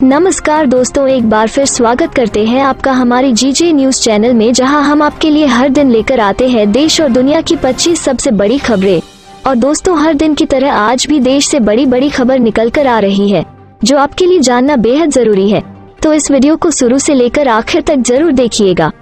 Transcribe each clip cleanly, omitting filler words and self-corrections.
नमस्कार दोस्तों, एक बार फिर स्वागत करते हैं आपका हमारी जीजे न्यूज चैनल में, जहां हम आपके लिए हर दिन लेकर आते हैं देश और दुनिया की 25 सबसे बड़ी खबरें। और दोस्तों, हर दिन की तरह आज भी देश से बड़ी बड़ी खबर निकल कर आ रही है जो आपके लिए जानना बेहद जरूरी है। तो इस वीडियो को शुरू से लेकर आखिर तक जरूर देखिएगा।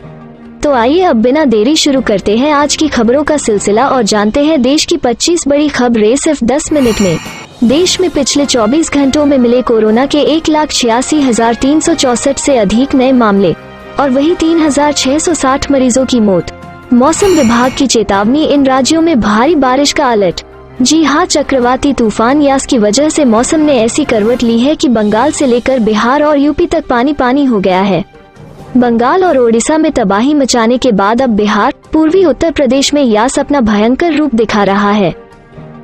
तो आइए अब बिना देरी शुरू करते हैं आज की खबरों का सिलसिला और जानते हैं देश की 25 बड़ी खबरें सिर्फ 10 मिनट में। देश में पिछले 24 घंटों में मिले कोरोना के 1,86,364 से अधिक नए मामले और वही 3,660 मरीजों की मौत। मौसम विभाग की चेतावनी, इन राज्यों में भारी बारिश का अलर्ट। जी हां, चक्रवाती तूफान यास की वजह से मौसम ने ऐसी करवट ली है कि बंगाल से लेकर बिहार और यूपी तक पानी पानी हो गया है। बंगाल और ओडिशा में तबाही मचाने के बाद अब बिहार, पूर्वी उत्तर प्रदेश में यास अपना भयंकर रूप दिखा रहा है।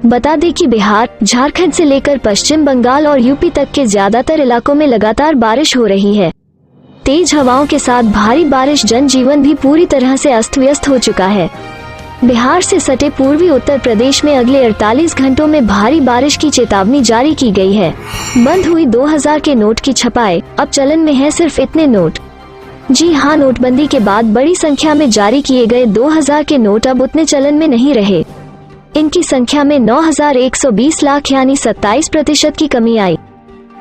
बता दें कि बिहार, झारखंड से लेकर पश्चिम बंगाल और यूपी तक के ज्यादातर इलाकों में लगातार बारिश हो रही है। तेज हवाओं के साथ भारी बारिश, जनजीवन भी पूरी तरह से अस्त व्यस्त हो चुका है। बिहार से सटे पूर्वी उत्तर प्रदेश में अगले 48 घंटों में भारी बारिश की चेतावनी जारी की गई है। बंद हुई 2000 के नोट की छपाई, अब चलन में है सिर्फ इतने नोट। जी हां, नोटबंदी के बाद बड़ी संख्या में जारी किए गए 2000 के नोट अब उतने चलन में नहीं रहे। इनकी संख्या में 9,120 लाख यानी 27% की कमी आई।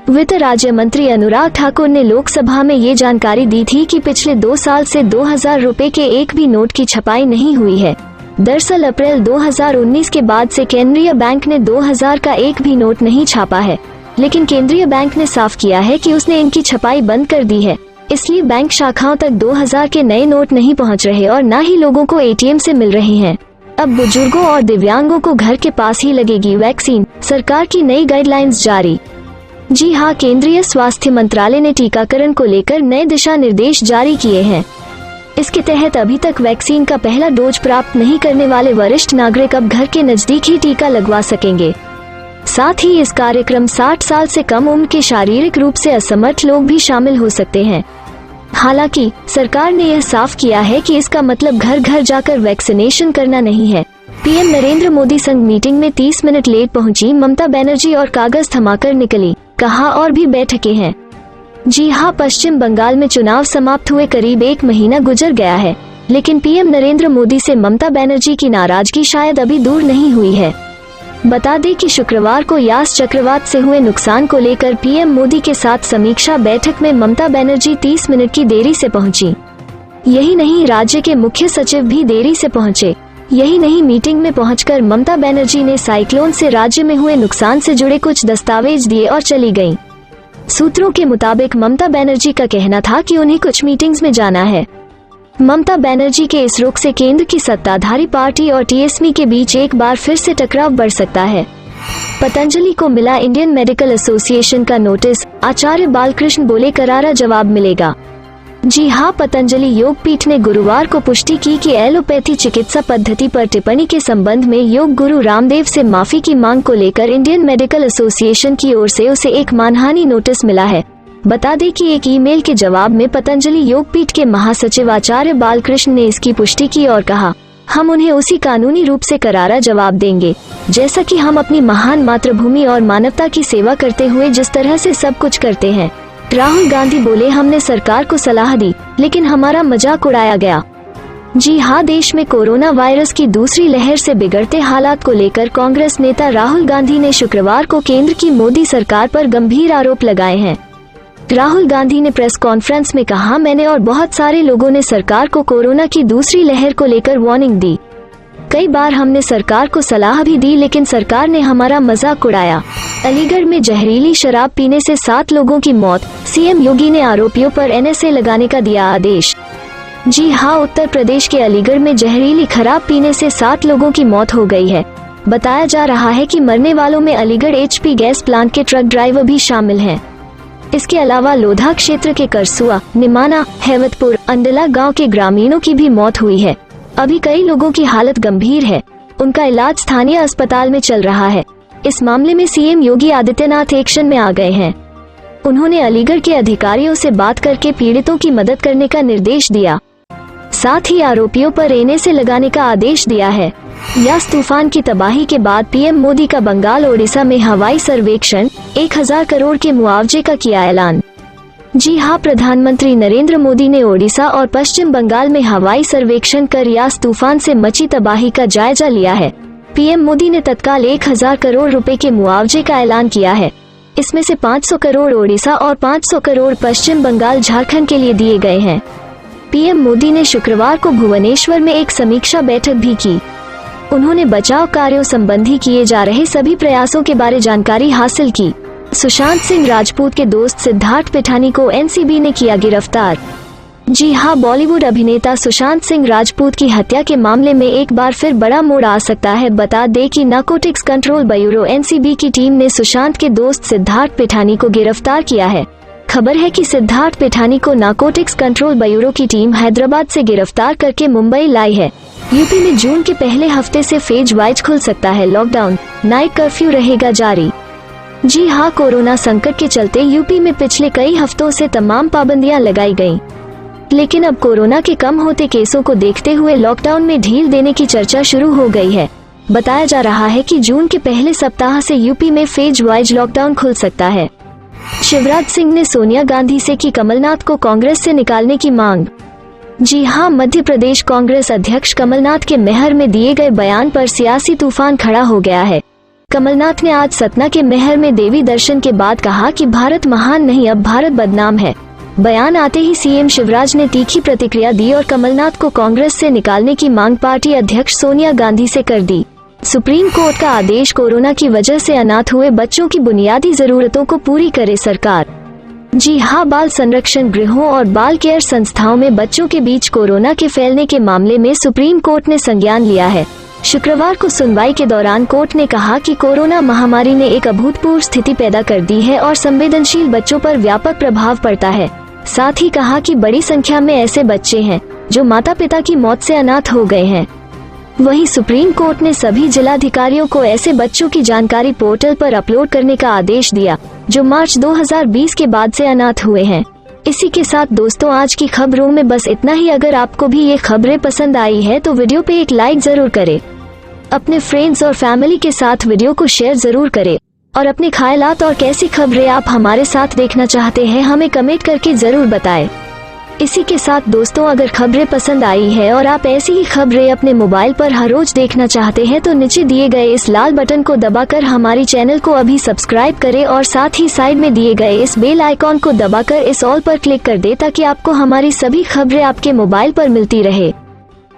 वित्त राज्य मंत्री अनुराग ठाकुर ने लोकसभा में ये जानकारी दी थी कि पिछले 2 साल से 2000 रुपए के एक भी नोट की छपाई नहीं हुई है। दरअसल अप्रैल 2019 के बाद से केंद्रीय बैंक ने 2000 का एक भी नोट नहीं छापा है, लेकिन केंद्रीय बैंक ने साफ किया है कि उसने इनकी छपाई बंद कर दी है। इसलिए बैंक शाखाओं तक 2000 के नए नोट नहीं पहुंच रहे और न ही लोगों को एटीएम से मिल रहे हैं। अब बुजुर्गों और दिव्यांगों को घर के पास ही लगेगी वैक्सीन, सरकार की नई गाइडलाइंस जारी। जी हां, केंद्रीय स्वास्थ्य मंत्रालय ने टीकाकरण को लेकर नए दिशा निर्देश जारी किए हैं। इसके तहत अभी तक वैक्सीन का पहला डोज प्राप्त नहीं करने वाले वरिष्ठ नागरिक अब घर के नजदीक ही टीका लगवा सकेंगे। साथ ही इस कार्यक्रम 60 साल से कम उम्र के शारीरिक रूप से असमर्थ लोग भी शामिल हो सकते हैं। हालांकि सरकार ने यह साफ किया है कि इसका मतलब घर घर जाकर वैक्सीनेशन करना नहीं है। पीएम नरेंद्र मोदी संग मीटिंग में 30 मिनट लेट पहुंची ममता बनर्जी और कागज थमाकर निकली, कहा और भी बैठकें हैं। जी हां, पश्चिम बंगाल में चुनाव समाप्त हुए करीब 1 महीना गुजर गया है, लेकिन पीएम नरेंद्र मोदी से ममता बनर्जी की नाराजगी शायद अभी दूर नहीं हुई है। बता दें कि शुक्रवार को यास चक्रवात से हुए नुकसान को लेकर पीएम मोदी के साथ समीक्षा बैठक में ममता बनर्जी 30 मिनट की देरी से पहुंची। यही नहीं, राज्य के मुख्य सचिव भी देरी से पहुंचे। यही नहीं, मीटिंग में पहुंचकर ममता बनर्जी ने साइक्लोन से राज्य में हुए नुकसान से जुड़े कुछ दस्तावेज दिए और चली गयीं। सूत्रों के मुताबिक ममता बनर्जी का कहना था कि उन्हें कुछ मीटिंग्स में जाना है। ममता बनर्जी के इस रुख से केंद्र की सत्ताधारी पार्टी और टीएसपी के बीच एक बार फिर से टकराव बढ़ सकता है। पतंजलि को मिला इंडियन मेडिकल एसोसिएशन का नोटिस, आचार्य बालकृष्ण बोले करारा जवाब मिलेगा। जी हां, पतंजलि योग पीठ ने गुरुवार को पुष्टि की कि एलोपैथी चिकित्सा पद्धति पर टिप्पणी के संबंध में योग गुरु रामदेव से माफी की मांग को लेकर इंडियन मेडिकल एसोसिएशन की ओर से उसे एक मानहानि नोटिस मिला है। बता दें कि एक ईमेल के जवाब में पतंजलि योगपीठ के महासचिव आचार्य बालकृष्ण ने इसकी पुष्टि की और कहा, हम उन्हें उसी कानूनी रूप से करारा जवाब देंगे जैसा कि हम अपनी महान मातृभूमि और मानवता की सेवा करते हुए जिस तरह से सब कुछ करते हैं। राहुल गांधी बोले, हमने सरकार को सलाह दी लेकिन हमारा मजाक उड़ाया गया। जी हां, देश में कोरोना वायरस की दूसरी लहर से बिगड़ते हालात को लेकर कांग्रेस नेता राहुल गांधी ने शुक्रवार को केंद्र की मोदी सरकार पर गंभीर आरोप लगाए हैं। राहुल गांधी ने प्रेस कॉन्फ्रेंस में कहा, मैंने और बहुत सारे लोगों ने सरकार को कोरोना की दूसरी लहर को लेकर वार्निंग दी। कई बार हमने सरकार को सलाह भी दी लेकिन सरकार ने हमारा मजाक उड़ाया। अलीगढ़ में जहरीली शराब पीने से 7 लोगों की मौत, सीएम योगी ने आरोपियों पर एनएसए लगाने का दिया आदेश। जी हां, उत्तर प्रदेश के अलीगढ़ में जहरीली शराब पीने से 7 लोगों की मौत हो गई है। बताया जा रहा है कि मरने वालों में अलीगढ़ एचपी गैस प्लांट के ट्रक ड्राइवर भी शामिल हैं। इसके अलावा लोधा क्षेत्र के करसुआ, निमाना, हेवतपुर, अंडला गांव के ग्रामीणों की भी मौत हुई है। अभी कई लोगों की हालत गंभीर है, उनका इलाज स्थानीय अस्पताल में चल रहा है। इस मामले में सीएम योगी आदित्यनाथ एक्शन में आ गए हैं। उन्होंने अलीगढ़ के अधिकारियों से बात करके पीड़ितों की मदद करने का निर्देश दिया, साथ ही आरोपियों पर एनएसए लगाने का आदेश दिया है। यास तूफान की तबाही के बाद पीएम मोदी का बंगाल ओडिशा में हवाई सर्वेक्षण, 1000 करोड़ के मुआवजे का किया ऐलान। जी हां, प्रधानमंत्री नरेंद्र मोदी ने ओडिशा और पश्चिम बंगाल में हवाई सर्वेक्षण कर यास तूफान से मची तबाही का जायजा लिया है। पीएम मोदी ने तत्काल 1000 करोड़ रुपए के मुआवजे का ऐलान किया है। इसमें से 500 करोड़ ओडिशा और 500 करोड़ पश्चिम बंगाल झारखंड के लिए दिए गए हैं। पीएम मोदी ने शुक्रवार को भुवनेश्वर में एक समीक्षा बैठक भी की। उन्होंने बचाव कार्यों संबंधी किए जा रहे सभी प्रयासों के बारे जानकारी हासिल की। सुशांत सिंह राजपूत के दोस्त सिद्धार्थ पिठानी को एनसीबी ने किया गिरफ्तार। जी हां, बॉलीवुड अभिनेता सुशांत सिंह राजपूत की हत्या के मामले में एक बार फिर बड़ा मोड़ आ सकता है। बता दें कि नारकोटिक्स कंट्रोल ब्यूरो एनसीबी की टीम ने सुशांत के दोस्त सिद्धार्थ पिठानी को गिरफ्तार किया है। खबर है कि सिद्धार्थ पिठानी को नारकोटिक्स कंट्रोल ब्यूरो की टीम हैदराबाद से गिरफ्तार करके मुंबई लाई है। यूपी में जून के पहले हफ्ते से फेज वाइज खुल सकता है लॉकडाउन, नाइट कर्फ्यू रहेगा जारी। जी हां, कोरोना संकट के चलते यूपी में पिछले कई हफ्तों से तमाम पाबंदियां लगाई गईं। लेकिन अब कोरोना के कम होते केसों को देखते हुए लॉकडाउन में ढील देने की चर्चा शुरू हो गई है। बताया जा रहा है कि जून के पहले सप्ताह से यूपी में फेज वाइज लॉकडाउन खुल सकता है। शिवराज सिंह ने सोनिया गांधी से की कमलनाथ को कांग्रेस से निकालने की मांग। जी हां, मध्य प्रदेश कांग्रेस अध्यक्ष कमलनाथ के मेहर में दिए गए बयान पर सियासी तूफान खड़ा हो गया है। कमलनाथ ने आज सतना के मेहर में देवी दर्शन के बाद कहा कि भारत महान नहीं, अब भारत बदनाम है। बयान आते ही सीएम शिवराज ने तीखी प्रतिक्रिया दी और कमलनाथ को कांग्रेस से निकालने की मांग पार्टी अध्यक्ष सोनिया गांधी से कर दी। सुप्रीम कोर्ट का आदेश, कोरोना की वजह से अनाथ हुए बच्चों की बुनियादी जरूरतों को पूरी करे सरकार। जी हां, बाल संरक्षण गृहों और बाल केयर संस्थाओं में बच्चों के बीच कोरोना के फैलने के मामले में सुप्रीम कोर्ट ने संज्ञान लिया है। शुक्रवार को सुनवाई के दौरान कोर्ट ने कहा कि कोरोना महामारी ने एक अभूतपूर्व स्थिति पैदा कर दी है और संवेदनशील बच्चों पर व्यापक प्रभाव पड़ता है। साथ ही कहा कि बड़ी संख्या में ऐसे बच्चे हैं जो माता पिता की मौत से अनाथ हो गए हैं। वहीं सुप्रीम कोर्ट ने सभी जिलाधिकारियों को ऐसे बच्चों की जानकारी पोर्टल पर अपलोड करने का आदेश दिया जो मार्च 2020 के बाद से अनाथ हुए हैं। इसी के साथ दोस्तों, आज की खबरों में बस इतना ही। अगर आपको भी ये खबरें पसंद आई है तो वीडियो पे एक लाइक जरूर करें। अपने फ्रेंड्स और फैमिली के साथ वीडियो को शेयर जरूर करें और अपने ख्यालात और कैसी खबरें आप हमारे साथ देखना चाहते हैं हमें कमेंट करके जरूर बताएं। इसी के साथ दोस्तों, अगर खबरें पसंद आई है और आप ऐसी ही खबरें अपने मोबाइल पर हर रोज देखना चाहते हैं तो नीचे दिए गए इस लाल बटन को दबाकर हमारी चैनल को अभी सब्सक्राइब करें और साथ ही साइड में दिए गए इस बेल आइकॉन को दबाकर इस ऑल पर क्लिक कर दे ताकि आपको हमारी सभी खबरें आपके मोबाइल पर मिलती रहे।